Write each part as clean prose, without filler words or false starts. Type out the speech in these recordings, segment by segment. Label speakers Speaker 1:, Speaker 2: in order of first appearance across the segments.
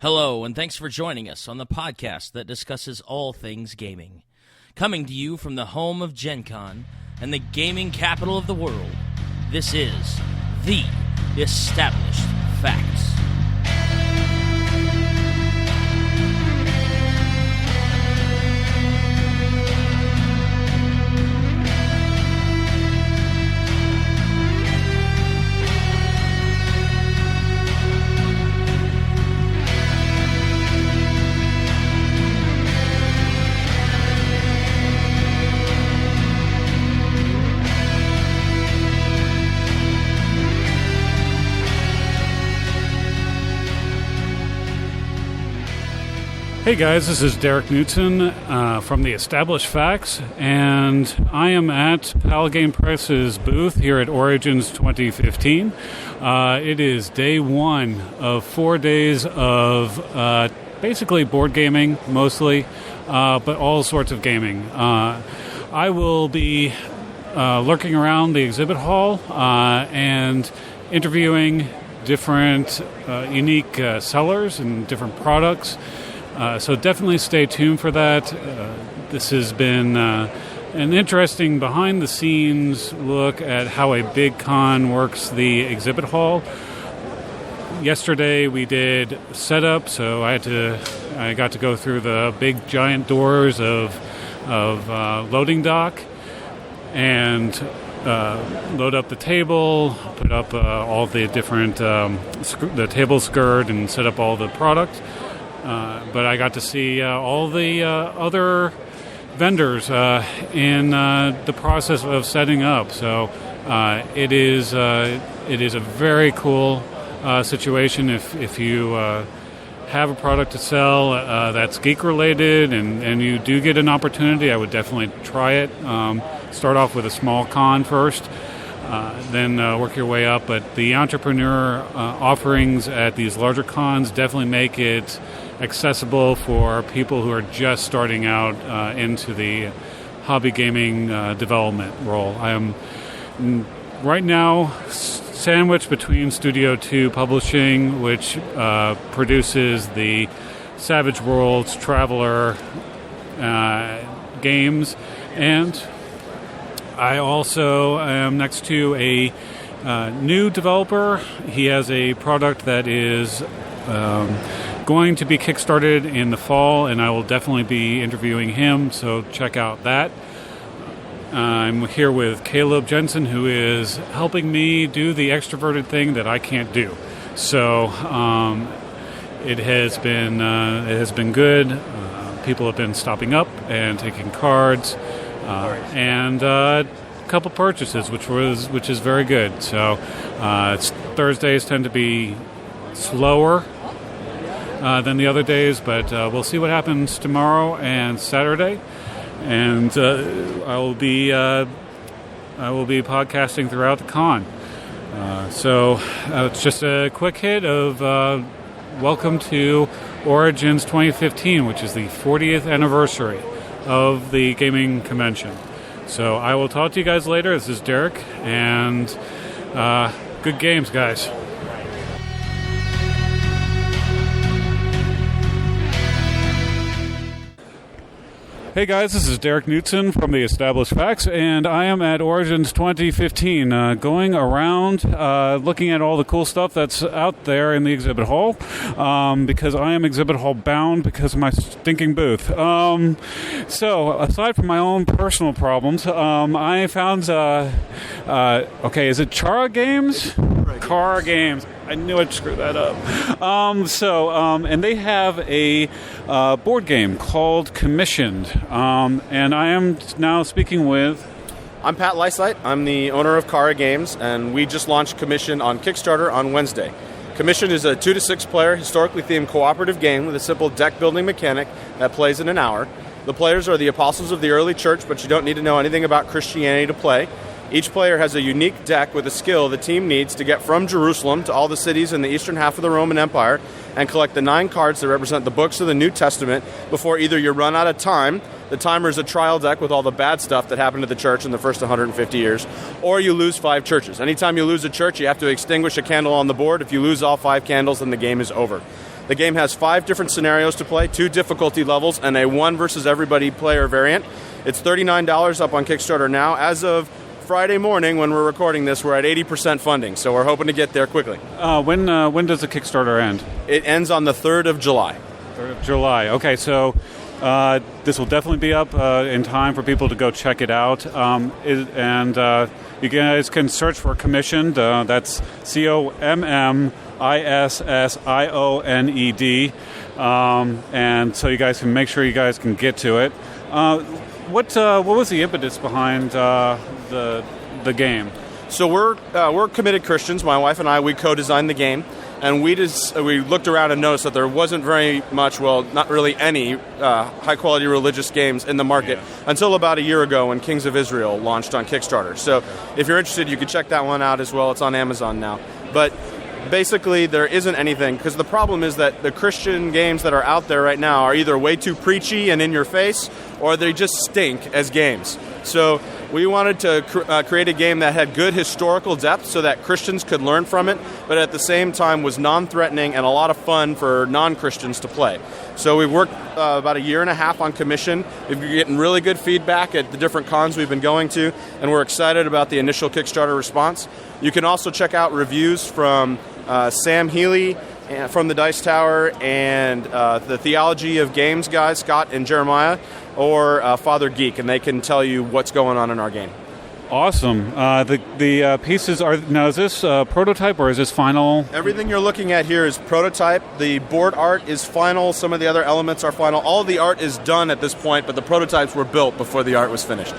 Speaker 1: Hello, and thanks for joining us on the podcast that discusses all things gaming. Coming to you from the home of Gen Con and the gaming capital of the world, this is The Established Facts.
Speaker 2: Hey guys, this is Derek Knutsen from The Established Facts, and I am at CharaGames Press's booth here at Origins 2015. It is day one of 4 days of basically board gaming, mostly, but all sorts of gaming. I will be lurking around the exhibit hall and interviewing different unique sellers and different products. So definitely stay tuned for that. This has been an interesting behind-the-scenes look at how a big con works the exhibit hall. Yesterday we did setup, so I got to go through the big giant doors of loading dock and load up the table, put up all the different the table skirt, and set up all the product. But I got to see all the other vendors in the process of setting up. So it is a very cool situation if you have a product to sell that's geek related and you do get an opportunity. I would definitely try it. Start off with a small con first. Then work your way up. But the entrepreneur offerings at these larger cons definitely make it accessible for people who are just starting out into the hobby gaming development role. I am right now sandwiched between Studio 2 Publishing, which produces the Savage Worlds, Traveler games, and I also am next to a new developer. He has a product that is going to be kickstarted in the fall, and I will definitely be interviewing him, so check out that. I'm here with Caleb Jensen, who is helping me do the extroverted thing that I can't do. So it has been good. People have been stopping up and taking cards, and a couple purchases, which is very good. So Thursdays tend to be slower than the other days, but we'll see what happens tomorrow and Saturday. And I will be podcasting throughout the con. So it's just a quick hit of welcome to Origins 2015, which is the 40th anniversary of the gaming convention. So I will talk to you guys later. This is Derek, and good games, guys. Hey guys, this is Derek Knutsen from The Established Facts, and I am at Origins 2015, going around looking at all the cool stuff that's out there in the exhibit hall, because I am exhibit hall bound because of my stinking booth. So, aside from my own personal problems, I found, is it CharaGames? CharaGames. I knew I'd screw that up. And they have a board game called Commissioned. And I am now speaking with...
Speaker 3: I'm Pat Lysite. I'm the owner of CharaGames, and we just launched Commissioned on Kickstarter on Wednesday. Commissioned is a 2 to 6 player, historically themed cooperative game with a simple deck building mechanic that plays in an hour. The players are the apostles of the early church, but you don't need to know anything about Christianity to play. Each player has a unique deck with a skill the team needs to get from Jerusalem to all the cities in the eastern half of the Roman Empire and collect the 9 cards that represent the books of the New Testament before either you run out of time, the timer is a trial deck with all the bad stuff that happened to the church in the first 150 years, or you lose 5 churches. Anytime you lose a church, you have to extinguish a candle on the board. If you lose all 5 candles, then the game is over. The game has 5 different scenarios to play, 2 difficulty levels, and a 1 versus everybody player variant. It's $39 up on Kickstarter now. As of Friday morning, when we're recording this, we're at 80% funding, so we're hoping to get there quickly.
Speaker 2: When does the Kickstarter end?
Speaker 3: It ends on the 3rd of July.
Speaker 2: 3rd of July. Okay, so this will definitely be up in time for people to go check it out. You guys can search for Commissioned. That's COMMISSIONED. And so you guys can make sure you guys can get to it. What was the impetus behind the game?
Speaker 3: So we're committed Christians. My wife and I, we co-designed the game, and we looked around and noticed that there wasn't very much, well, not really any high-quality religious games in the market until about a year ago when Kings of Israel launched on Kickstarter. So if you're interested, you can check that one out as well. It's on Amazon now. But basically, there isn't anything, because the problem is that the Christian games that are out there right now are either way too preachy and in your face, or they just stink as games. So we wanted to create a game that had good historical depth so that Christians could learn from it, but at the same time was non-threatening and a lot of fun for non-Christians to play. So we've worked about a year and a half on commission. We've been getting really good feedback at the different cons we've been going to, and we're excited about the initial Kickstarter response. You can also check out reviews from Sam Healy from the Dice Tower and the Theology of Games guys, Scott and Jeremiah, or Father Geek, and they can tell you what's going on in our game.
Speaker 2: Awesome. The pieces are... Now, is this prototype or is this final?
Speaker 3: Everything you're looking at here is prototype. The board art is final. Some of the other elements are final. All of the art is done at this point, but the prototypes were built before the art was finished.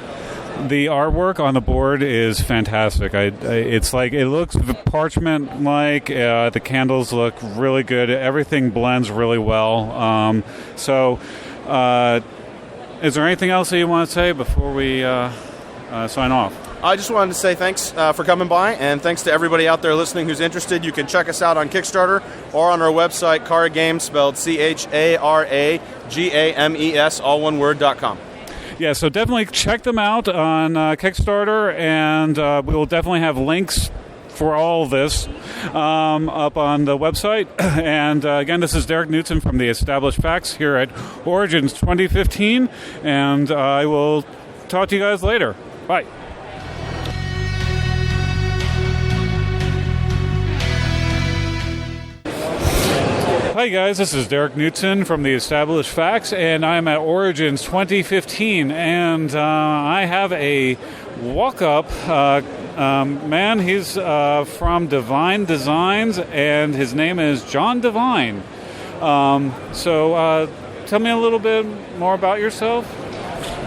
Speaker 2: The artwork on the board is fantastic. It's like, it looks parchment-like. The candles look really good. Everything blends really well. Is there anything else that you want to say before we sign off?
Speaker 3: I just wanted to say thanks for coming by, and thanks to everybody out there listening who's interested. You can check us out on Kickstarter or on our website, CharaGames, spelled CharaGames, all one word.com.
Speaker 2: Yeah, so definitely check them out on Kickstarter, and we will definitely have links for all of this up on the website. And again, this is Derek Knutsen from the Established Facts here at Origins 2015, and I will talk to you guys later. Bye. Hi guys, this is Derek Knutsen from the Established Facts, and I'm at Origins 2015, and I have a walk-up man. He's from Devine Designs, and his name is John Devine. So tell me a little bit more about yourself.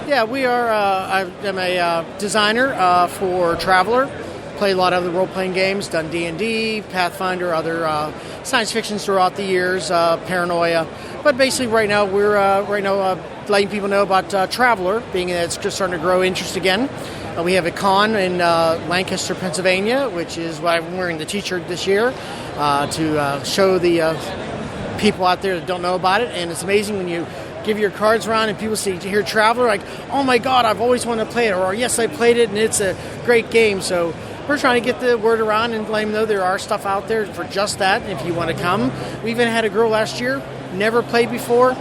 Speaker 4: Yeah, we are. I'm a designer for Traveler. Played a lot of the role-playing games, done D&D, Pathfinder, other science fictions throughout the years, Paranoia. But basically right now we're letting people know about Traveler, being that it's just starting to grow interest again. We have a con in Lancaster, Pennsylvania, which is why I'm wearing the t-shirt this year, to show the people out there that don't know about it. And it's amazing when you give your cards around and people hear Traveler, like, oh my God, I've always wanted to play it, or yes, I played it and it's a great game. So we're trying to get the word around and let them know there are stuff out there for just that if you want to come. We even had a girl last year, never played before,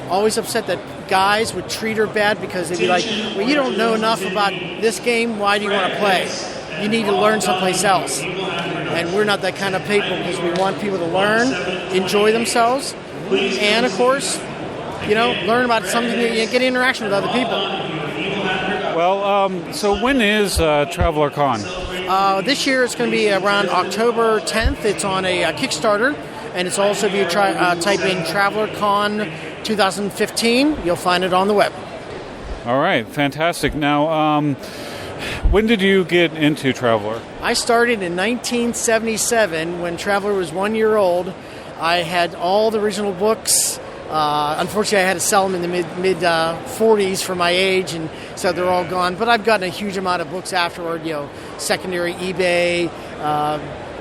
Speaker 4: always upset that guys would treat her bad because they'd be like, well, you don't know enough about this game, why do you want to play? You need to learn someplace else. And we're not that kind of people, because we want people to learn, enjoy themselves, and of course, learn about something that you get interaction with other people.
Speaker 2: Well, so when is Traveler Con?
Speaker 4: This year it's going to be around October 10th. It's on a Kickstarter, and it's also, if you type in Traveler Con 2015, you'll find it on the web.
Speaker 2: All right, fantastic. Now, when did you get into Traveler?
Speaker 4: I started in 1977 when Traveler was 1 year old. I had all the original books. Unfortunately, I had to sell them in the mid 40s for my age, and so they're all gone. But I've gotten a huge amount of books afterward, secondary eBay,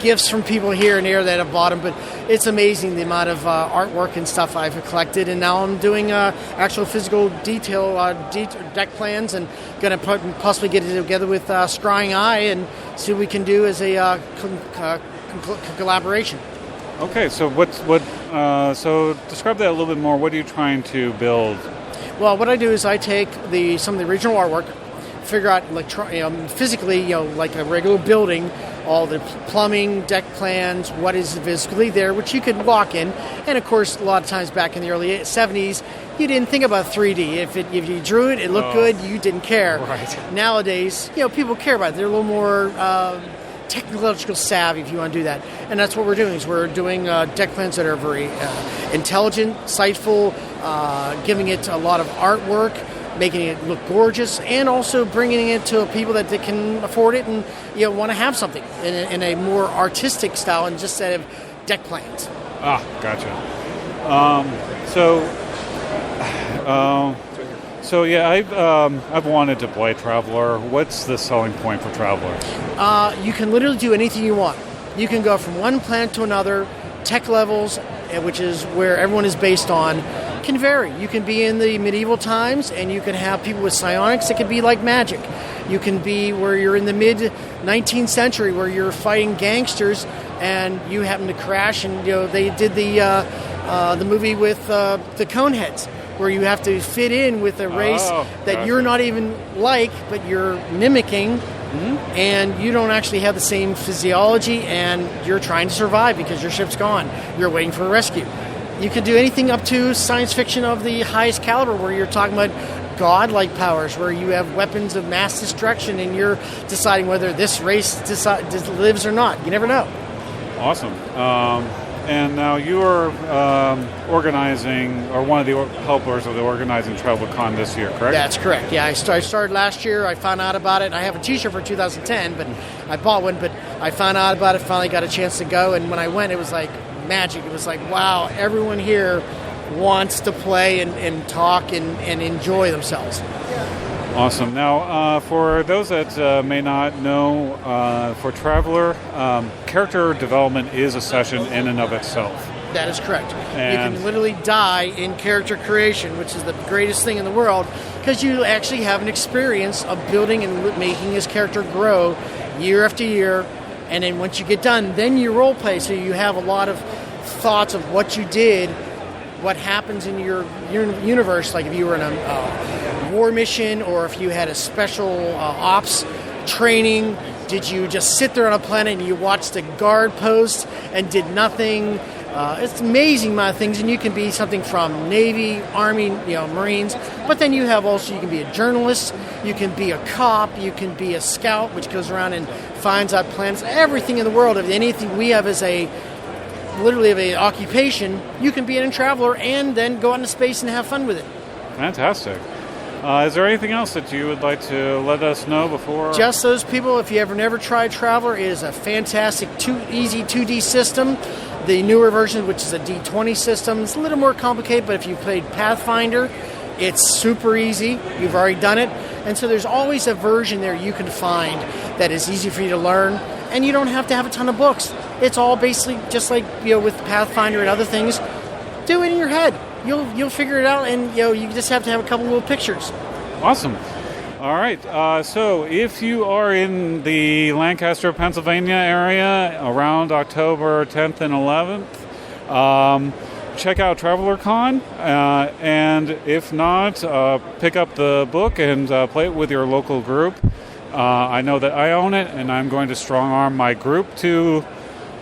Speaker 4: gifts from people here and there that have bought them. But it's amazing the amount of artwork and stuff I've collected. And now I'm doing actual physical detail deck plans, and going to possibly get it together with Scrying Eye and see what we can do as a collaboration.
Speaker 2: Okay, so so describe that a little bit more. What are you trying to build?
Speaker 4: Well, what I do is I take some of the original artwork, figure out physically, like a regular building, all the plumbing, deck plans, what is physically there, which you could walk in. And of course, a lot of times back in the early 70s, you didn't think about 3D. If you drew it, it looked good, you didn't care.
Speaker 2: Right.
Speaker 4: Nowadays, people care about it. They're a little more technological savvy, if you want to do that. And that's what we're doing. Is we're doing deck plans that are very intelligent, insightful, giving it a lot of artwork, making it look gorgeous, and also bringing it to people that can afford it and want to have something in a more artistic style and just instead of deck plans.
Speaker 2: Gotcha. So yeah, I've wanted to play Traveler. What's the selling point for Traveler?
Speaker 4: You can literally do anything you want. You can go from one planet to another. Tech levels, which is where everyone is based on, can vary. You can be in the medieval times, and you can have people with psionics. It can be like magic. You can be where you're in the mid-19th century, where you're fighting gangsters, and you happen to crash. And they did the movie with the Coneheads, where you have to fit in with a race that you're not even like, but you're mimicking. Mm-hmm. And you don't actually have the same physiology, and you're trying to survive because your ship's gone. You're waiting for a rescue. You can do anything up to science fiction of the highest caliber, where you're talking about godlike powers, where you have weapons of mass destruction, and you're deciding whether this race lives or not. You never know.
Speaker 2: Awesome. And now you are organizing, or one of the helpers of the organizing TravelerCon this year, correct?
Speaker 4: That's correct. Yeah, I started last year. I found out about it. I have a T-shirt for 2010, but I bought one. But I found out about it, finally got a chance to go. And when I went, it was like magic. It was like, wow, everyone here wants to play and talk and enjoy themselves.
Speaker 2: Awesome. Now, for those that may not know, for Traveler, character development is a session in and of itself.
Speaker 4: That is correct.
Speaker 2: And
Speaker 4: you can literally die in character creation, which is the greatest thing in the world, because you actually have an experience of building and making his character grow year after year. And then once you get done, then you role play. So you have a lot of thoughts of what you did, what happens in your universe, like if you were in a war mission, or if you had a special ops training. Did you just sit there on a planet and you watched the guard post and did nothing? It's amazing amount of things, and you can be something from Navy, Army, Marines, but then you can be a journalist, you can be a cop, you can be a scout, which goes around and finds out planets, everything in the world. If anything we have as literally of a occupation, you can be in a Traveler and then go out into space and have fun with it.
Speaker 2: Fantastic. Is there anything else that you would like to let us know before?
Speaker 4: Just those people, if you never tried Traveler, it is a fantastic, easy 2D system. The newer version, which is a D20 system, it's a little more complicated, but if you played Pathfinder, it's super easy. You've already done it. And so there's always a version there you can find that is easy for you to learn, and you don't have to have a ton of books. It's all basically just like with Pathfinder and other things. Do it in your head. You'll figure it out, and you just have to have a couple little pictures.
Speaker 2: Awesome. All right. So if you are in the Lancaster, Pennsylvania area around October 10th and 11th, check out TravelerCon, and if not, pick up the book and play it with your local group. I know that I own it, and I'm going to strong-arm my group to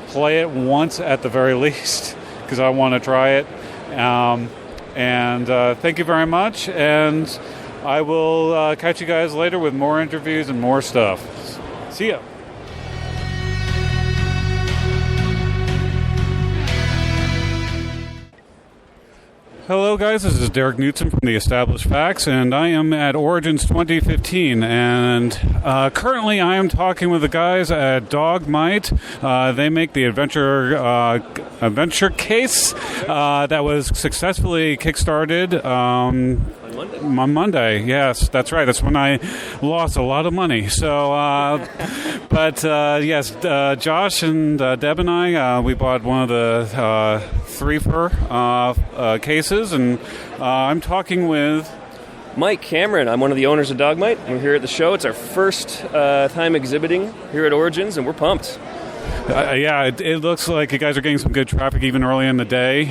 Speaker 2: play it once at the very least, because I want to try it. And thank you very much, and I will catch you guys later with more interviews and more stuff. See ya. Hello guys, this is Derek Knutsen from the Established Facts, and I am at Origins 2015, and currently I am talking with the guys at Dogmite. They make the adventure case that was successfully kickstarted on Monday. Yes, that's right. That's when I lost a lot of money. So, but yes, Josh and Deb and I, we bought one of the threefer cases, and I'm talking with
Speaker 5: Mike Cameron. I'm one of the owners of Dogmite. We're here at the show. It's our first time exhibiting here at Origins, and we're pumped.
Speaker 2: Yeah, it looks like you guys are getting some good traffic even early in the day.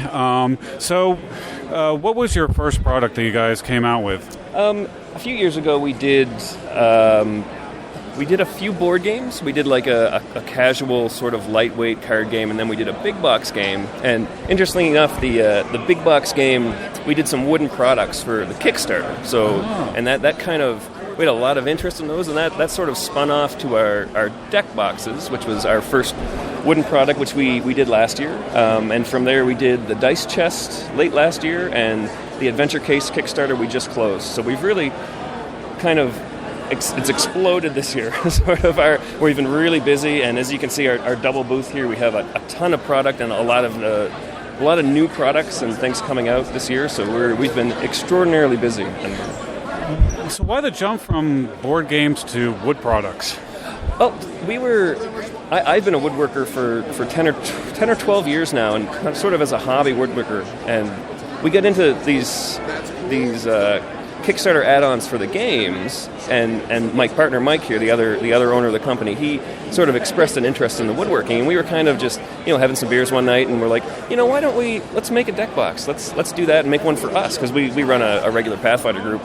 Speaker 2: So what was your first product that you guys came out with?
Speaker 5: A few years ago, we did a few board games. We did like a casual sort of lightweight card game, and then we did a big box game. And interestingly enough, the big box game, we did some wooden products for the Kickstarter. So, and that kind of, we had a lot of interest in those, and that sort of spun off to our deck boxes, which was our first wooden product, which we did last year. And from there, we did the dice chest late last year, and the adventure case Kickstarter we just closed. So we've really kind of it's exploded this year. We've been really busy, and as you can see, our double booth here, we have a ton of product and a lot of new products and things coming out this year. So we've been extraordinarily busy.
Speaker 2: So why the jump from board games to wood products?
Speaker 5: Well, I've been a woodworker for 10 or 12 years now, and sort of as a hobby woodworker, and we get into these Kickstarter add-ons for the games, and my partner Mike here, the other owner of the company, he sort of expressed an interest in the woodworking, and we were kind of just having some beers one night, and we're like, why don't let's make a deck box, let's do that and make one for us, because we run a regular Pathfinder group,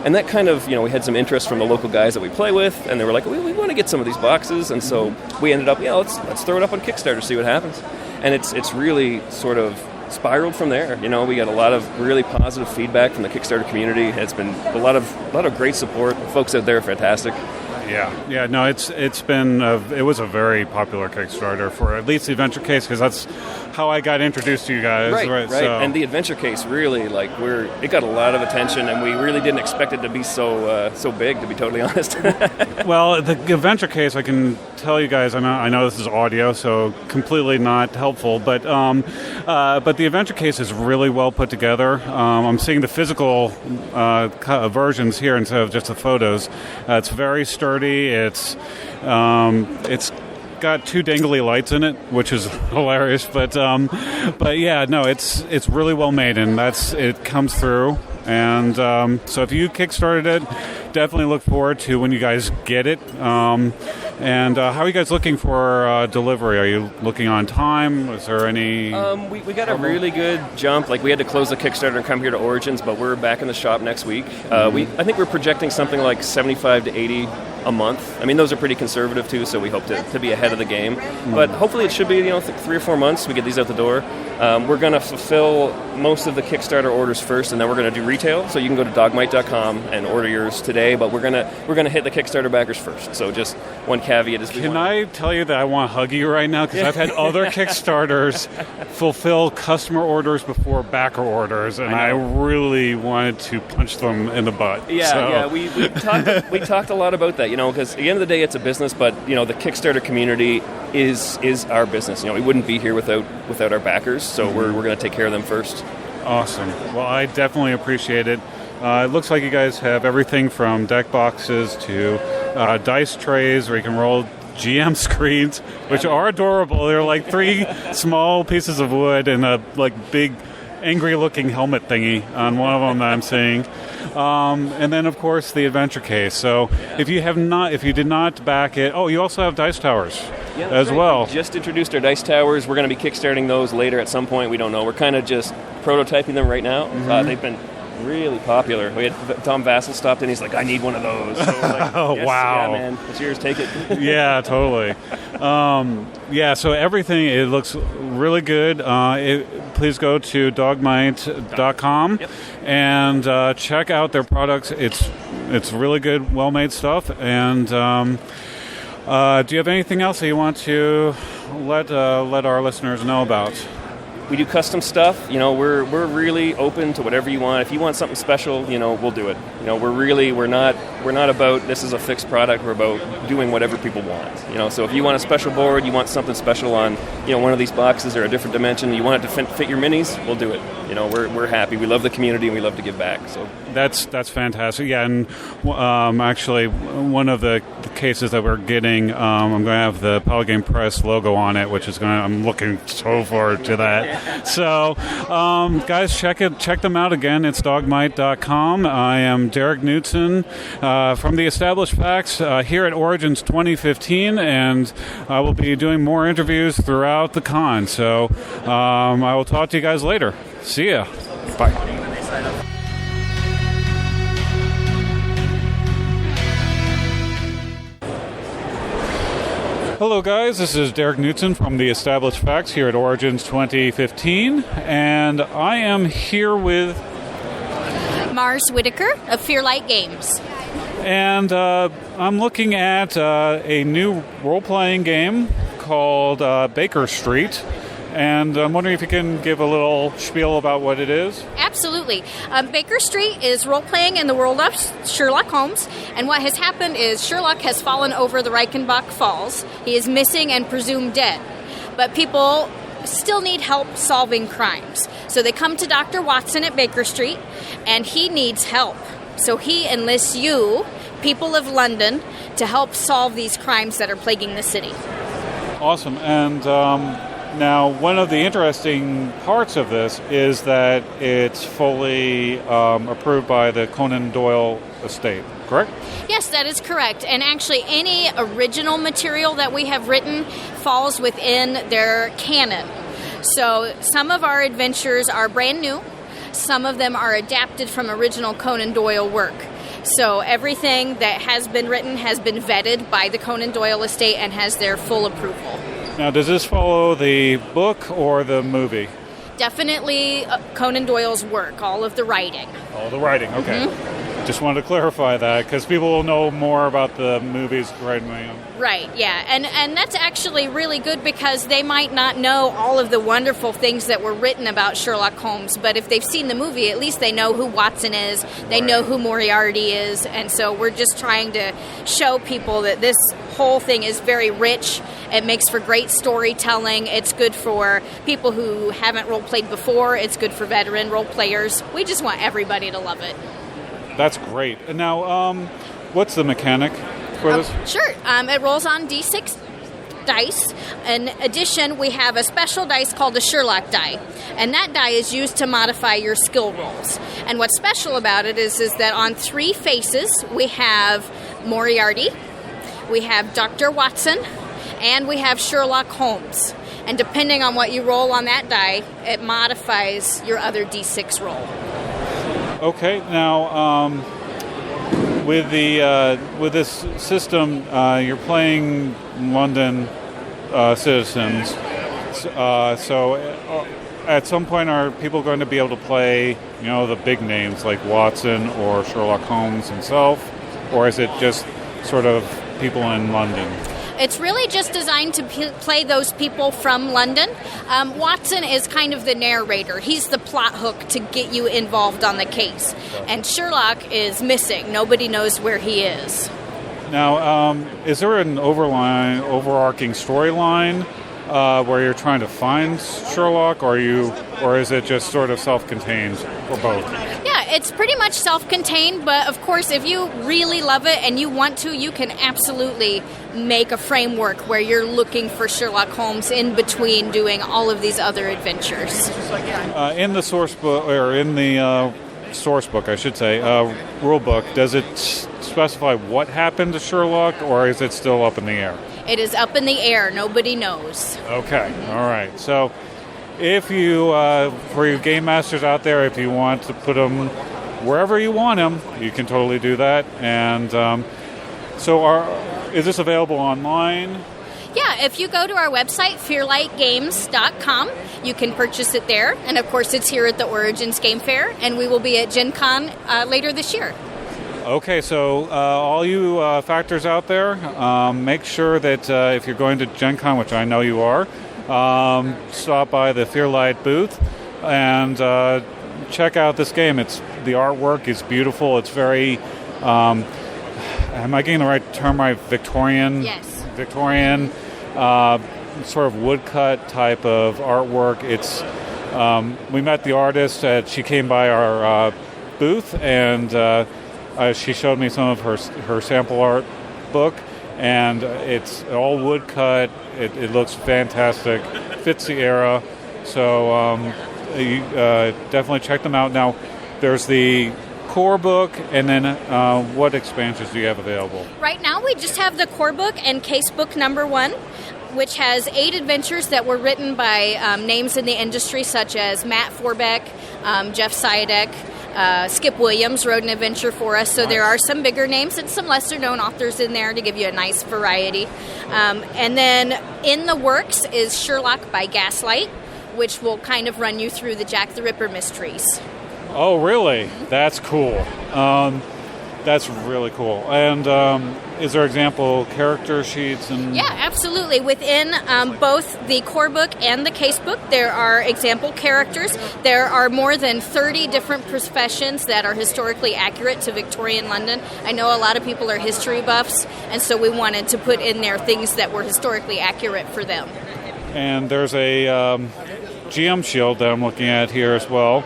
Speaker 5: and that kind of we had some interest from the local guys that we play with, and they were like, we want to get some of these boxes, and so we ended up let's throw it up on Kickstarter, see what happens, and it's really sort of spiraled from there. We got a lot of really positive feedback from the Kickstarter community. It's been a lot of great support. Folks out there are fantastic.
Speaker 2: Yeah. No, it's been it was a very popular Kickstarter for at least the adventure case, because that's how I got introduced to you guys.
Speaker 5: Right.
Speaker 2: So.
Speaker 5: And the adventure case really it got a lot of attention, and we really didn't expect it to be so big, to be totally honest.
Speaker 2: Well, the adventure case, I can tell you guys, I know this is audio, so completely not helpful, but the adventure case is really well put together. I'm seeing the physical versions here instead of just the photos. It's very sturdy. It's got two dangly lights in it, which is hilarious. But yeah, no, it's really well made, and it comes through. And so if you kickstarted it, definitely look forward to when you guys get it. And how are you guys looking for delivery? Are you looking on time? Was there any...
Speaker 5: We got a really good jump. Like, we had to close the Kickstarter and come here to Origins, but we're back in the shop next week. I think we're projecting something like 75 to 80 a month. I mean, those are pretty conservative, too, so we hope to be ahead of the game. But hopefully it should be 3 or 4 months we get these out the door. We're going to fulfill most of the Kickstarter orders first, and then we're going to do retail. So you can go to dogmite.com and order yours today, but we're going to hit the Kickstarter backers first. So just one caveat is...
Speaker 2: Can I tell you that I want to hug you right now? Because I've had other Kickstarters fulfill customer orders before backer orders, and I really wanted to punch them in the butt.
Speaker 5: Yeah, we talked a lot about that, because at the end of the day, it's a business, but, the Kickstarter community is our business. We wouldn't be here without our backers, so we're going to take care of them first.
Speaker 2: Awesome. Well, I definitely appreciate it. It looks like you guys have everything from deck boxes to dice trays where you can roll GM screens, which are adorable. They're like 3 small pieces of wood and a big angry-looking helmet thingy on one of them that I'm seeing. And then, of course, the adventure case. So if you did not back it... Oh, you also have dice towers as well.
Speaker 5: We just introduced our dice towers. We're going to be kickstarting those later at some point. We don't know. We're kind of just prototyping them right now. They've been really popular. We had Tom Vassell stopped in. He's like, I need one of those. So we're like,
Speaker 2: oh,
Speaker 5: yes,
Speaker 2: wow.
Speaker 5: Yeah, man. It's yours. Take it.
Speaker 2: Yeah, totally. So everything, it looks really good. Please go to dogmite.com and check out their products. It's really good, well-made stuff. And do you have anything else that you want to let our listeners know about?
Speaker 5: We do custom stuff. We're really open to whatever you want. If you want something special, we'll do it. We're not about this is a fixed product. We're about doing whatever people want. So if you want a special board, you want something special on, one of these boxes or a different dimension, you want it to fit your minis, we'll do it. We're happy. We love the community and we love to give back. So
Speaker 2: that's fantastic. Yeah, and actually, one of the cases that we're getting, I'm going to have the Palagame Press logo on it, which is I'm looking so forward to that. So, guys, check them out again. It's dogmite.com. I am Derek Knutsen, from the Established Facts here at Origins 2015, and I will be doing more interviews throughout the con. So I will talk to you guys later. See ya. Bye. Hello guys, this is Derek Knutsen from the Established Facts here at Origins 2015, and I am here with
Speaker 6: Mars Whitaker of Fearlight Games.
Speaker 2: And I'm looking at a new role-playing game called Baker Street, and I'm wondering if you can give a little spiel about what it is.
Speaker 6: Absolutely. Baker Street is role-playing in the world of Sherlock Holmes, and what has happened is Sherlock has fallen over the Reichenbach Falls. He is missing and presumed dead, but people still need help solving crimes. So they come to Dr. Watson at Baker Street, and he needs help. So he enlists you, people of London, to help solve these crimes that are plaguing the city.
Speaker 2: Awesome. And now, one of the interesting parts of this is that it's fully approved by the Conan Doyle estate, correct?
Speaker 6: Yes, that is correct. And actually, any original material that we have written falls within their canon. So some of our adventures are brand new. Some of them are adapted from original Conan Doyle work. So everything that has been written has been vetted by the Conan Doyle estate and has their full approval.
Speaker 2: Now, does this follow the book or the movie?
Speaker 6: Definitely Conan Doyle's work, all of the writing.
Speaker 2: All the writing, okay. Mm-hmm. Just wanted to clarify that, because people will know more about the movies right now.
Speaker 6: Right, yeah. And that's actually really good, because they might not know all of the wonderful things that were written about Sherlock Holmes, but if they've seen the movie, at least they know who Watson is, they know who Moriarty is, and so we're just trying to show people that this whole thing is very rich. It makes for great storytelling. It's good for people who haven't role-played before. It's good for veteran role-players. We just want everybody to love it.
Speaker 2: That's great. And now, what's the mechanic for this?
Speaker 6: Sure. It rolls on D6 dice. In addition, we have a special dice called a Sherlock die. And that die is used to modify your skill rolls. And what's special about it is that on 3 faces, we have Moriarty, we have Dr. Watson, and we have Sherlock Holmes. And depending on what you roll on that die, it modifies your other D6 roll.
Speaker 2: Okay, now with this system, you're playing London citizens. So at some point, are people going to be able to play, the big names like Watson or Sherlock Holmes himself, or is it just sort of people in London?
Speaker 6: It's really just designed to play those people from London. Watson is kind of the narrator. He's the plot hook to get you involved on the case. And Sherlock is missing. Nobody knows where he is.
Speaker 2: Now, is there an overarching storyline where you're trying to find Sherlock, or is it just sort of self-contained, or both?
Speaker 6: Yeah, it's pretty much self-contained, but of course, if you really love it and you want to, you can absolutely make a framework where you're looking for Sherlock Holmes in between doing all of these other adventures.
Speaker 2: In the source book, or in the source book, I should say, rule book, does it specify what happened to Sherlock, or is it still up in the air?
Speaker 6: It is up in the air. Nobody knows.
Speaker 2: Okay, all right. So if you, for you game masters out there, if you want to put them wherever you want them, you can totally do that. And is this available online?
Speaker 6: Yeah, if you go to our website, fearlightgames.com, you can purchase it there. And of course, it's here at the Origins Game Fair, and we will be at Gen Con later this year.
Speaker 2: Okay, so all you factors out there, make sure that if you're going to Gen Con, which I know you are, stop by the Fearlight booth and check out this game. The artwork is beautiful. It's very, am I getting the right term right? Victorian?
Speaker 6: Yes.
Speaker 2: Victorian, sort of woodcut type of artwork. It's we met the artist. She came by our booth, and she showed me some of her sample art book, and it's all woodcut. It looks fantastic, fits the era. So you definitely check them out. Now, there's the core book, and then what expansions do you have available?
Speaker 6: Right now we just have the core book and case book number 1, which has 8 adventures that were written by names in the industry such as Matt Forbeck, Jeff Syedek, Skip Williams wrote an adventure for us, so there are some bigger names and some lesser-known authors in there to give you a nice variety. And then in the works is Sherlock by Gaslight, which will kind of run you through the Jack the Ripper mysteries.
Speaker 2: Oh, really? That's cool. That's really cool. And is there example character sheets?
Speaker 6: Yeah, absolutely. Within both the core book and the case book, there are example characters. There are more than 30 different professions that are historically accurate to Victorian London. I know a lot of people are history buffs, and so we wanted to put in there things that were historically accurate for them.
Speaker 2: And there's a GM shield that I'm looking at here as well.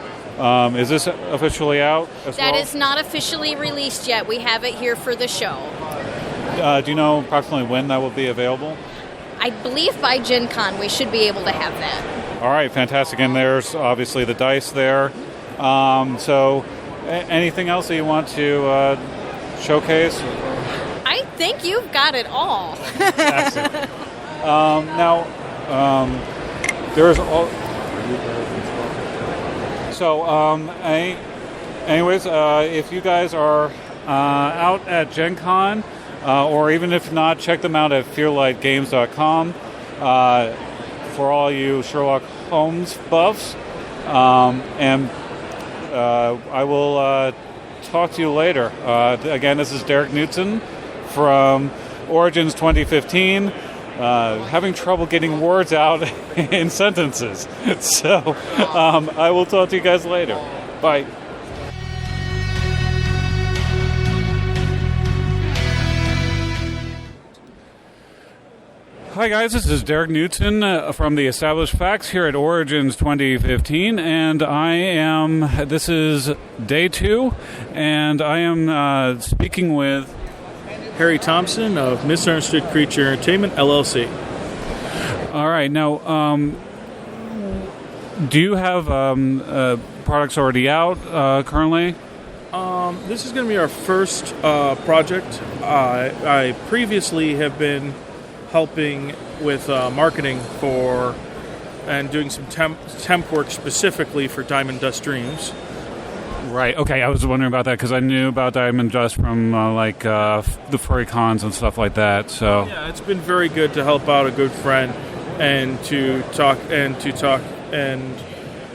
Speaker 2: Is this officially out as well?
Speaker 6: That is not officially released yet. We have it here for the show.
Speaker 2: Do you know approximately when that will be available?
Speaker 6: I believe by Gen Con we should be able to have that.
Speaker 2: All right, fantastic. And there's obviously the dice there. So anything else that you want to showcase?
Speaker 6: I think you've got it all.
Speaker 2: Fantastic. Now, there's all... So, anyways, if you guys are out at Gen Con, or even if not, check them out at fearlightgames.com for all you Sherlock Holmes buffs. And I will talk to you later. Again, this is Derek Knutsen from Origins 2015. Having trouble getting words out in sentences. So I will talk to you guys later. Bye. Hi guys, this is Derek Knutsen from the Established Facts here at Origins 2015, and this is day 2, and I am speaking with
Speaker 7: Harry Thompson of Misunderstood Creature Entertainment, LLC.
Speaker 2: All right. Now, do you have products already out currently?
Speaker 7: This is going to be our first project. I previously have been helping with marketing and doing some temp work specifically for Diamond Dust Dreams.
Speaker 2: Right. Okay. I was wondering about that because I knew about Diamond Dust from the furry cons and stuff like that. So
Speaker 7: yeah, it's been very good to help out a good friend and to talk and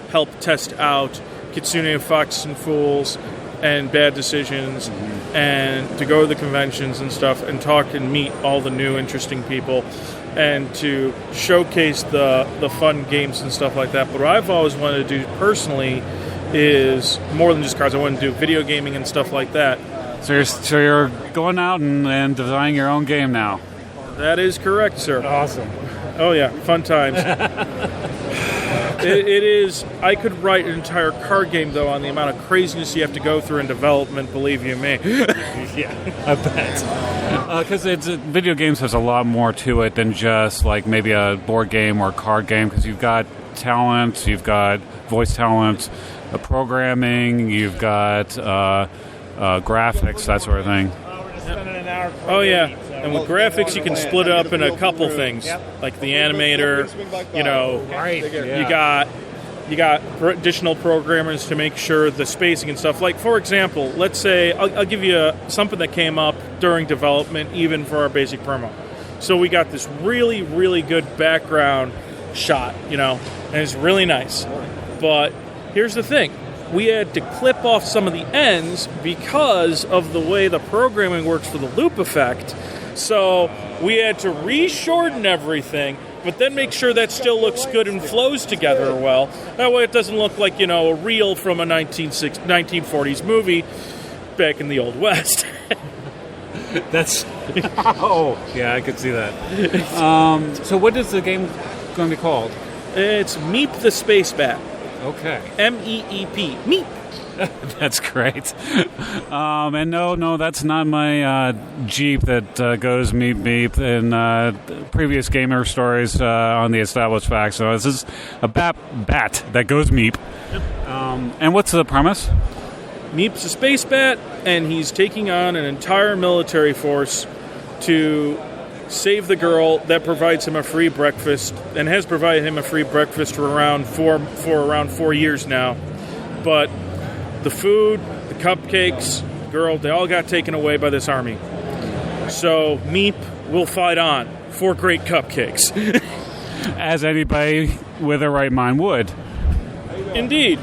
Speaker 7: help test out Kitsune Fox and Fools and Bad Decisions, and to go to the conventions and stuff and talk and meet all the new interesting people and to showcase the fun games and stuff like that. But what I've always wanted to do personally is more than just cards. I want to do video gaming and stuff like that.
Speaker 2: So you're going out and designing your own game now?
Speaker 7: That is correct, sir.
Speaker 2: Awesome.
Speaker 7: Oh yeah, fun times. It is. I could write an entire card game, though, on the amount of craziness you have to go through in development, believe you me.
Speaker 2: Yeah, I bet. Because video games has a lot more to it than just like maybe a board game or a card game, because you've got talent, you've got voice talent, programming, you've got graphics, that sort of thing.
Speaker 7: Oh, yeah. And with graphics, you can split it up in a couple things, like the animator, you got additional programmers to make sure the spacing and stuff. Like, for example, let's say, I'll give you something that came up during development, even for our basic promo. So we got this really, really good background shot, and it's really nice. But here's the thing. We had to clip off some of the ends because of the way the programming works for the loop effect. So we had to re-shorten everything, but then make sure that still looks good and flows together well. That way it doesn't look like, a reel from a 1940s movie back in the Old West.
Speaker 2: That's... Oh, yeah, I could see that. So what is the game going to be called?
Speaker 7: It's Meep the Space Bat.
Speaker 2: Okay.
Speaker 7: M-E-E-P. Meep.
Speaker 2: That's great. And no, that's not my Jeep that goes meep meep in previous gamer stories on the Established Facts. So this is a bat that goes meep. And what's the premise?
Speaker 7: Meep's a space bat, and he's taking on an entire military force to save the girl that provides him a free breakfast, and has provided him a free breakfast for around 4 years now. But the food, the cupcakes, the girl, they all got taken away by this army. So Meep will fight on for great cupcakes.
Speaker 2: As anybody with a right mind would.
Speaker 7: Indeed.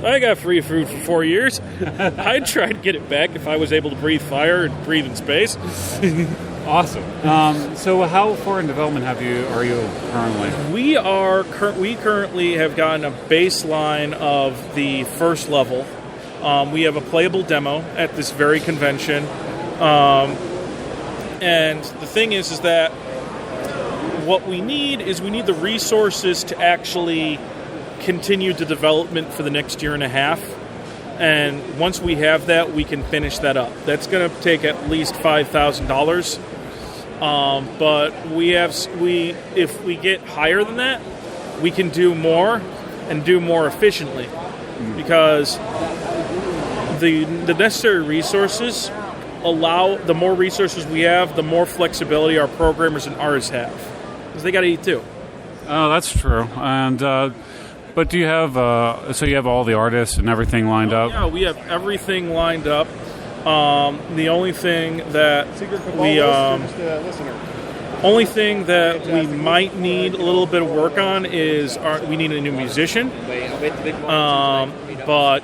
Speaker 7: I got free food for 4 years. I'd try to get it back if I was able to breathe fire and breathe in space.
Speaker 2: Awesome. So how far in development are you currently?
Speaker 7: We currently have gotten a baseline of the first level. We have a playable demo at this very convention. And the thing is that what we need the resources to actually continue the development for the next year and a half. And once we have that, we can finish that up. That's going to take at least $5,000. But if we get higher than that, we can do more and do more efficiently, because the necessary resources the more resources we have, the more flexibility our programmers and artists have, because they got to eat too.
Speaker 2: Oh, that's true. And but do you have so you have all the artists and everything lined up?
Speaker 7: Yeah, we have everything lined up. The only thing that we might need a little bit of work on is we need a new musician. But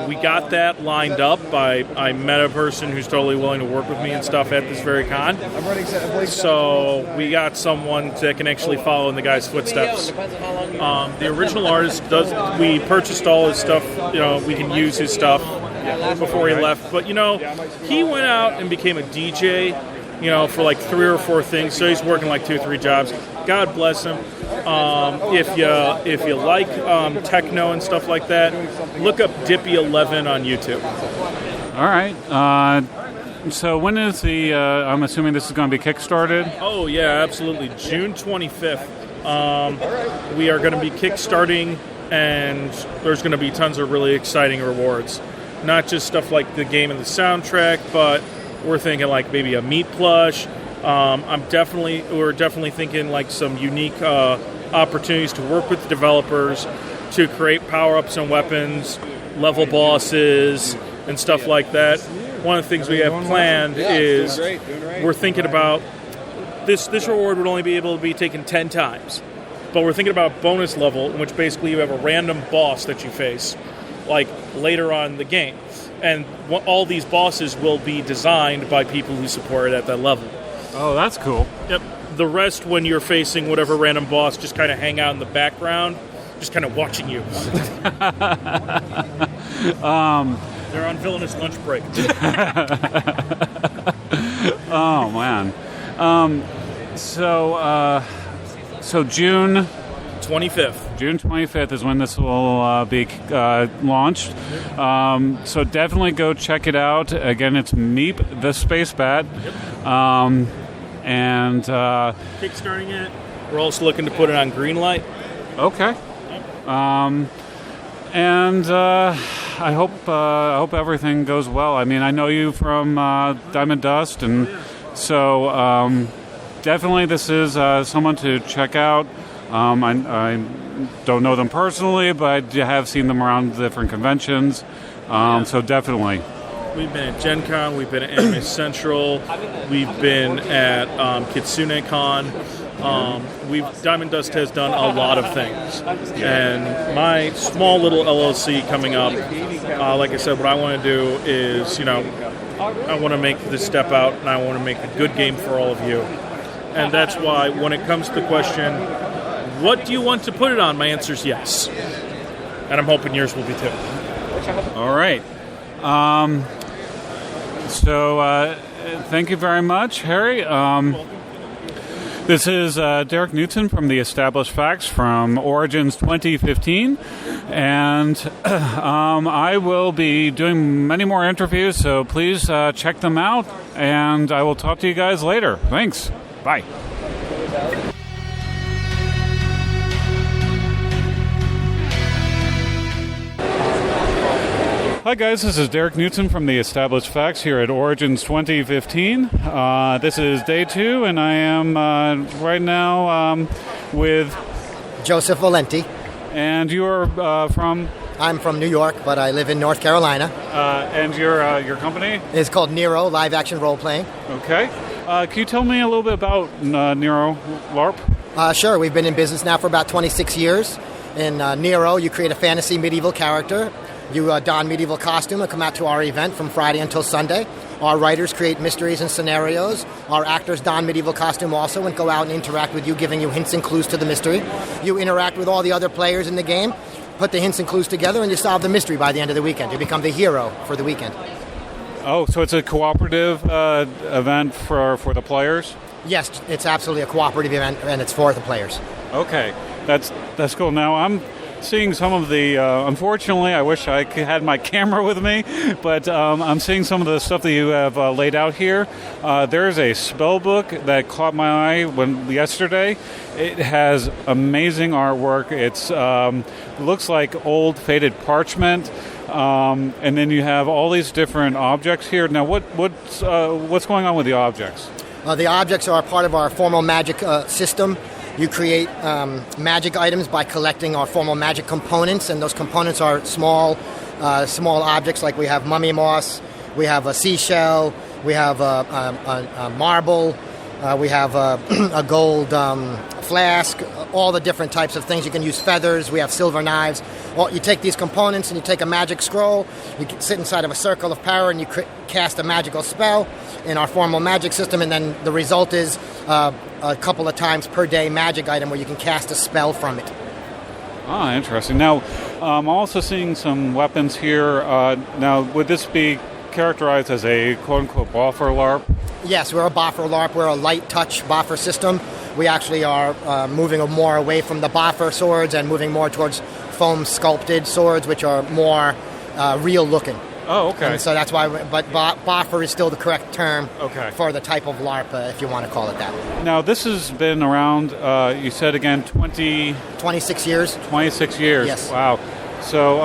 Speaker 7: we got that lined up. I met a person who's totally willing to work with me and stuff at this very con. So we got someone that can actually follow in the guy's footsteps. The original artist we purchased all his stuff. We can use his stuff before he left. But, he went out and became a DJ, for like 3 or 4 things. So he's working like 2 or 3 jobs. God bless him. If you like techno and stuff like that, look up Dippy11 on YouTube.
Speaker 2: All right. So when is the? I'm assuming this is going to be kickstarted.
Speaker 7: Oh yeah, absolutely. June 25th. We are going to be kickstarting, and there's going to be tons of really exciting rewards. Not just stuff like the game and the soundtrack, but we're thinking like maybe a meat plush. We're definitely thinking like some unique opportunities to work with the developers to create power-ups and weapons, level bosses, and stuff like that. One of the things we have planned is we're thinking about this reward would only be able to be taken 10 times. But we're thinking about bonus level, in which basically you have a random boss that you face, like later on in the game. And all these bosses will be designed by people who support it at that level.
Speaker 2: Oh, that's cool.
Speaker 7: Yep. The rest, when you're facing whatever random boss, just kind of hang out in the background, just kind of watching you. They're on villainous lunch break.
Speaker 2: Oh, man. So June
Speaker 7: 25th.
Speaker 2: June 25th is when this will be launched. So definitely go check it out. Again, it's Meep the Space Bat.
Speaker 7: Yep.
Speaker 2: And
Speaker 7: kickstarting it. We're also looking to put it on Greenlight.
Speaker 2: Okay. And I hope everything goes well. I mean, I know you from Diamond Dust, and so definitely this is someone to check out. I don't know them personally, but I have seen them around different conventions. So definitely.
Speaker 7: We've been at Gen Con, we've been at Anime Central, we've been at Kitsune Con. Diamond Dust has done a lot of things. And my small little LLC coming up, like I said, what I want to do is, I want to make this step out, and I want to make a good game for all of you. And that's why when it comes to the question, what do you want to put it on? My answer is yes. And I'm hoping yours will be too.
Speaker 2: All right. So thank you very much, Harry. This is Derek Knutsen from the Established Facts from Origins 2015. And I will be doing many more interviews, so please check them out. And I will talk to you guys later. Thanks. Bye. Hi guys, this is Derek Knutsen from the Established Facts here at Origins 2015. This is day 2, and I am right now with
Speaker 8: Joseph Valenti.
Speaker 2: And you're from?
Speaker 8: I'm from New York, but I live in North Carolina.
Speaker 2: And your company?
Speaker 8: It's called Nero Live Action Role Playing.
Speaker 2: Okay. Can you tell me a little bit about Nero LARP?
Speaker 8: Sure. We've been in business now for about 26 years. In Nero, you create a fantasy medieval character. You don medieval costume and come out to our event from Friday until Sunday. Our writers create mysteries and scenarios. Our actors don medieval costume also and go out and interact with you, giving you hints and clues to the mystery. You interact with all the other players in the game, put the hints and clues together, and you solve the mystery by the end of the weekend. You become the hero for the weekend.
Speaker 2: Oh, so it's a cooperative event for the players?
Speaker 8: Yes, it's absolutely a cooperative event, and it's for the players.
Speaker 2: Okay, that's cool. Now, I'm seeing some of the, unfortunately, I wish I had my camera with me, but I'm seeing some of the stuff that you have laid out here. There's a spell book that caught my eye yesterday. It has amazing artwork. It looks like old faded parchment, and then you have all these different objects here. Now, what's going on with the objects?
Speaker 8: The objects are part of our formal magic system. You create magic items by collecting our formal magic components, and those components are small objects like we have mummy moss, we have a seashell, we have a marble, we have a gold flask, all the different types of things. You can use feathers, we have silver knives. Well, you take these components and you take a magic scroll, you sit inside of a circle of power and you cast a magical spell in our formal magic system, and then the result is a couple of times per day magic item where you can cast a spell from it.
Speaker 2: Ah, interesting. Now, I'm also seeing some weapons here. Now, would this be characterized as a quote-unquote boffer LARP?
Speaker 8: Yes, we're a boffer LARP. We're a light touch boffer system. We actually are moving more away from the boffer swords and moving more towards foam sculpted swords, which are more real looking.
Speaker 2: Oh, okay.
Speaker 8: And so that's why, but boffer is still the correct term
Speaker 2: for
Speaker 8: the type of LARP, if you want to call it that.
Speaker 2: Now, this has been around, you said again,
Speaker 8: 26 years.
Speaker 2: 26 years.
Speaker 8: Yes.
Speaker 2: Wow. So,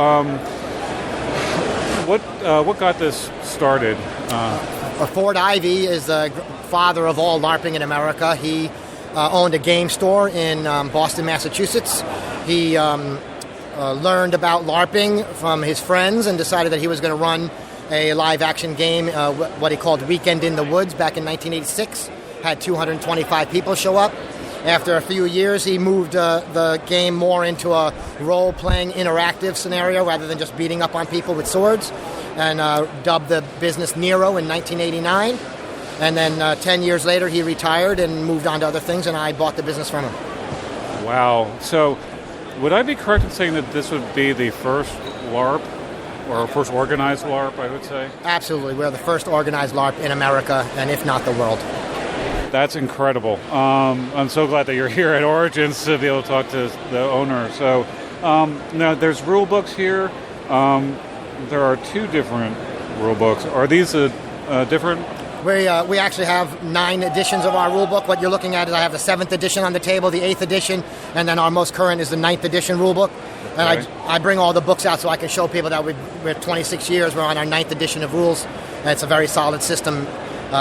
Speaker 2: what got this started?
Speaker 8: Ford Ivey is the father of all LARPing in America. He owned a game store in Boston, Massachusetts. He learned about LARPing from his friends and decided that he was going to run a live-action game, what he called Weekend in the Woods, back in 1986. Had 225 people show up. After a few years, he moved the game more into a role-playing interactive scenario rather than just beating up on people with swords, and dubbed the business Nero in 1989. And then 10 years later, he retired and moved on to other things, and I bought the business from him.
Speaker 2: Wow. So, would I be correct in saying that this would be the first LARP, or first organized LARP, I would say?
Speaker 8: Absolutely. We're the first organized LARP in America, and if not the world.
Speaker 2: That's incredible. I'm so glad that you're here at Origins to be able to talk to the owner. So, now there's rule books here. There are 2 different rule books. Are these different?
Speaker 8: We actually have 9 editions of our rule book. What you're looking at is I have the 7th edition on the table, the 8th edition, and then our most current is the 9th edition rule book. And I bring all the books out so I can show people that we're 26 years, we're on our 9th edition of rules, and it's a very solid system.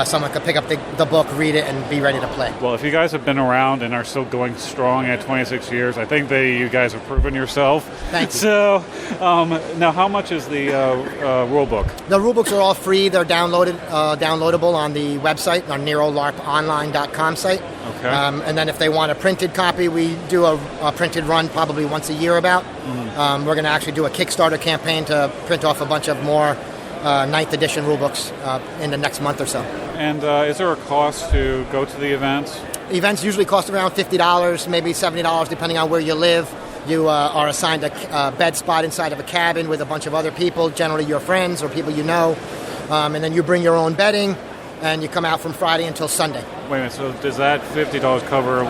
Speaker 8: Someone could pick up the book, read it, and be ready to play.
Speaker 2: Well, if you guys have been around and are still going strong at 26 years, I think that you guys have proven yourself.
Speaker 8: Thank you.
Speaker 2: So, now how much is the rule book?
Speaker 8: The rule books are all free. They're downloadable on the website, our NeroLARPonline.com site.
Speaker 2: Okay.
Speaker 8: And then if they want a printed copy, we do a printed run probably once a year about. Mm-hmm. We're going to actually do a Kickstarter campaign to print off a bunch of more 9th edition rulebooks in the next month or so.
Speaker 2: And is there a cost to go to the events?
Speaker 8: Events usually cost around $50, maybe $70, depending on where you live. You are assigned a bed spot inside of a cabin with a bunch of other people, generally your friends or people you know. And then you bring your own bedding, and you come out from Friday until Sunday.
Speaker 2: Wait a minute, so does that $50 cover,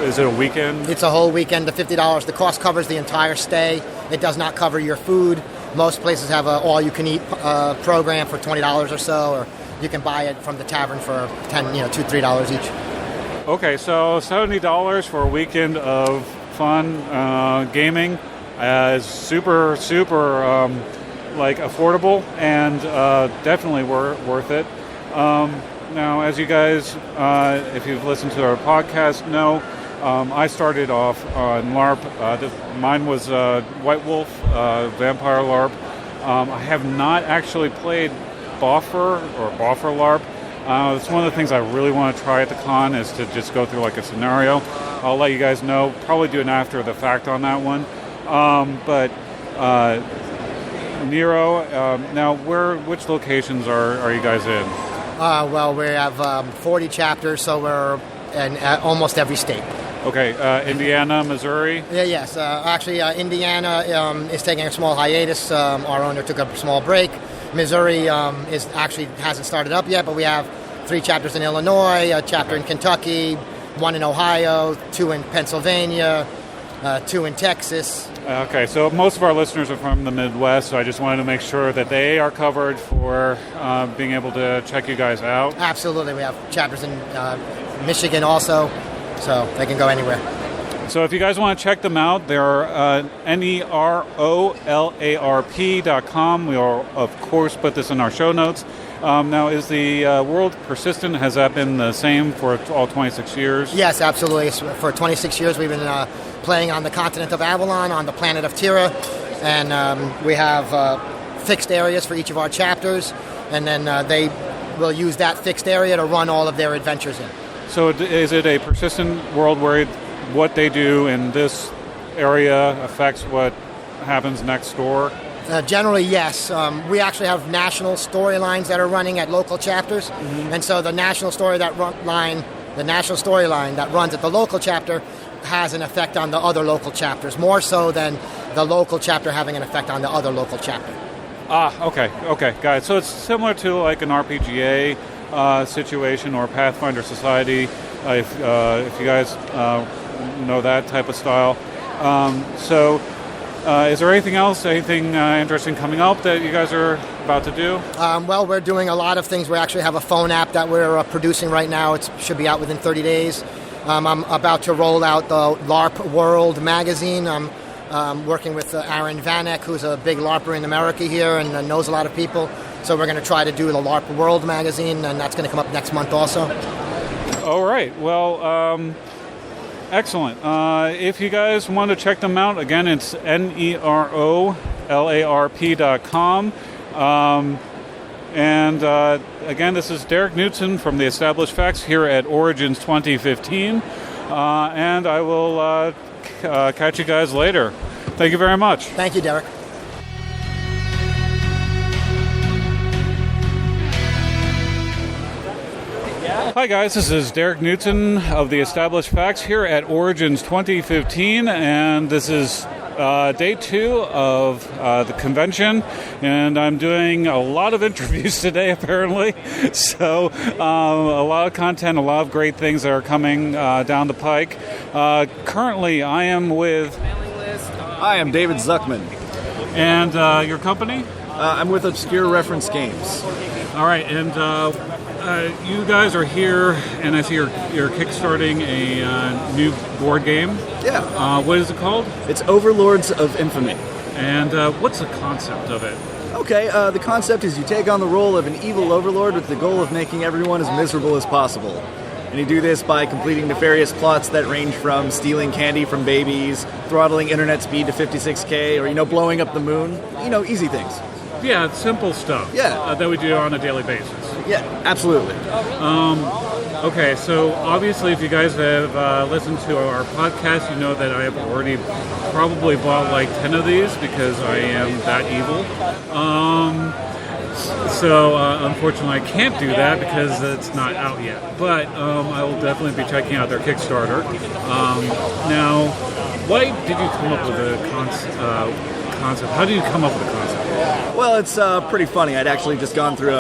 Speaker 2: is it a weekend?
Speaker 8: It's a whole weekend, the $50. The cost covers the entire stay. It does not cover your food. Most places have an all-you-can-eat program for $20 or so, or you can buy it from the tavern for $2-3 each.
Speaker 2: Okay, so $70 for a weekend of fun gaming is super affordable and definitely worth it. Now, as you guys, if you've listened to our podcast, know, I started off on LARP. Mine was White Wolf, Vampire LARP. I have not actually played Boffer LARP. It's one of the things I really want to try at the con is to just go through a scenario. I'll let you guys know. Probably do an after the fact on that one. But Nero, now which locations are you guys in?
Speaker 8: Well, we have 40 chapters, so we're in almost every state.
Speaker 2: Okay, Indiana, Missouri?
Speaker 8: Yes. Actually, Indiana is taking a small hiatus. Our owner took a small break. Missouri hasn't started up yet, but we have 3 chapters in Illinois, a chapter in Kentucky, 1 in Ohio, 2 in Pennsylvania, 2 in Texas.
Speaker 2: Okay, so most of our listeners are from the Midwest, so I just wanted to make sure that they are covered for being able to check you guys out.
Speaker 8: Absolutely. We have chapters in Michigan also, so they can go anywhere.
Speaker 2: So if you guys want to check them out, they're NEROLARP.com. We will, of course, put this in our show notes. Now, is the world persistent? Has that been the same for all 26 years?
Speaker 8: Yes, absolutely. For 26 years, we've been playing on the continent of Avalon, on the planet of Tira, and we have fixed areas for each of our chapters, and then they will use that fixed area to run all of their adventures in.
Speaker 2: So is it a persistent world where what they do in this area affects what happens next door?
Speaker 8: Generally, yes. We actually have national storylines that are running at local chapters, and so the national storyline that runs at the local chapter has an effect on the other local chapters, more so than the local chapter having an effect on the other local chapter.
Speaker 2: Okay, got it. So it's similar to an RPGA situation or Pathfinder Society, if you guys know that type of style. Is there anything else, anything interesting coming up that you guys are about to do?
Speaker 8: Well, we're doing a lot of things. We actually have a phone app that we're producing right now. It should be out within 30 days. I'm about to roll out the LARP World magazine. I'm working with Aaron Vanek, who's a big LARPer in America here and knows a lot of people. So we're going to try to do the LARP World magazine, and that's going to come up next month also.
Speaker 2: All right. Well, excellent. If you guys want to check them out, again, it's NEROLARP.com. And again, this is Derek Knutsen from the Established Facts here at Origins 2015. And I will catch you guys later. Thank you very much.
Speaker 8: Thank you, Derek.
Speaker 2: Hi guys, this is Derek Knutsen of the Established Facts here at Origins 2015, and this is day 2 of the convention, and I'm doing a lot of interviews today apparently, so a lot of content, a lot of great things that are coming down the pike. Currently I am with...
Speaker 9: Hi, I'm David Zuckman.
Speaker 2: And your company?
Speaker 9: I'm with Obscure Reference Games.
Speaker 2: All right, and you guys are here, and I see you're kickstarting a new board game.
Speaker 9: Yeah.
Speaker 2: What is it called?
Speaker 9: It's Overlords of Infamy.
Speaker 2: And what's the concept of it?
Speaker 9: Okay, the concept is you take on the role of an evil overlord with the goal of making everyone as miserable as possible. And you do this by completing nefarious plots that range from stealing candy from babies, throttling internet speed to 56K, or, blowing up the moon. Easy things.
Speaker 2: Yeah, it's simple stuff.
Speaker 9: Yeah.
Speaker 2: That we do on a daily basis.
Speaker 9: Yeah, absolutely.
Speaker 2: Okay, so obviously if you guys have listened to our podcast, you know that I have already probably bought 10 of these because I am that evil. So unfortunately I can't do that because it's not out yet. But I will definitely be checking out their Kickstarter. Now, why did you come up with the concept? How did you come up with the concept?
Speaker 9: Well, it's pretty funny. I'd actually just gone through